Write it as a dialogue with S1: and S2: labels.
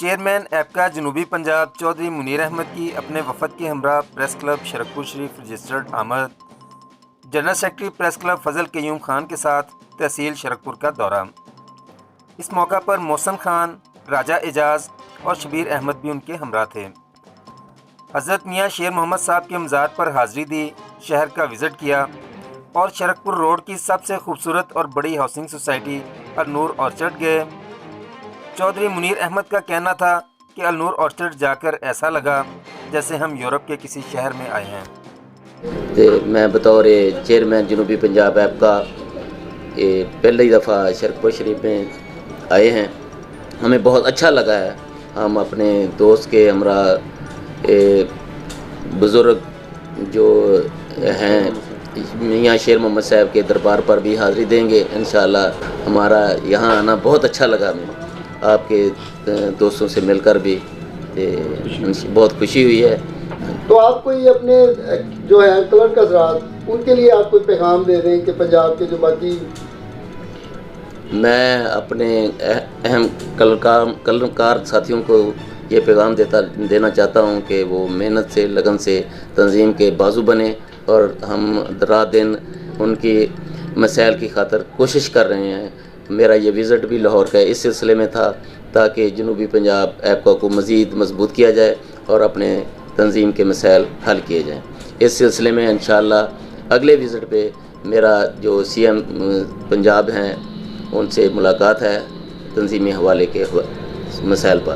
S1: Chairman ایپکا جنوبی پنجاب چودھری منیر احمد کی اپنے وفد کے ہمراہ پریس کلب شرکپور شریف رجسٹرڈ آمد، جنرل سیکرٹری پریس کلب فضل قیوم خان کے ساتھ تحصیل شرکپور کا دورہ۔ اس موقع پر محسن خان، راجہ اعجاز اور شبیر احمد بھی ان کے ہمراہ تھے۔ حضرت میاں شیر محمد صاحب کے مزار پر حاضری دی، شہر کا وزٹ کیا اور شرکپور روڈ کی سب سے خوبصورت اور بڑی ہاؤسنگ سوسائٹی النور آرچرڈ گئے۔ چودھری منیر احمد کا کہنا تھا کہ النور آرچرڈ جا کر ایسا لگا جیسے ہم یورپ کے کسی شہر میں آئے ہیں۔
S2: میں بطور چیئرمین جنوبی پنجاب ایپکا پہلی دفعہ شرکپور شریف میں آئے ہیں، ہمیں بہت اچھا لگا ہے۔ ہم اپنے دوست کے ہمراہ بزرگ جو ہیں میاں شیر محمد صاحب کے دربار پر بھی حاضری دیں گے انشاءاللہ۔ ہمارا یہاں آنا بہت اچھا لگا، ہمیں آپ کے دوستوں سے مل کر بھی بہت خوشی ہوئی ہے۔
S3: تو آپ کوئی اپنے جو ہے کلرک حضرات ان کے لیے آپ کوئی پیغام دے دیں کہ پنجاب کے جو باقی؟
S2: میں اپنے اہم قلمکار ساتھیوں کو یہ پیغام دینا چاہتا ہوں کہ وہ محنت سے، لگن سے تنظیم کے بازو بنیں، اور ہم رات دن ان کی مسائل کی خاطر کوشش کر رہے ہیں۔ میرا یہ وزٹ بھی لاہور کا اس سلسلے میں تھا تاکہ جنوبی پنجاب ایپکا کو مزید مضبوط کیا جائے اور اپنے تنظیم کے مسائل حل کیے جائیں۔ اس سلسلے میں انشاءاللہ اگلے وزٹ پہ میرا جو سی ایم پنجاب ہیں ان سے ملاقات ہے تنظیمی حوالے کے مسائل پر۔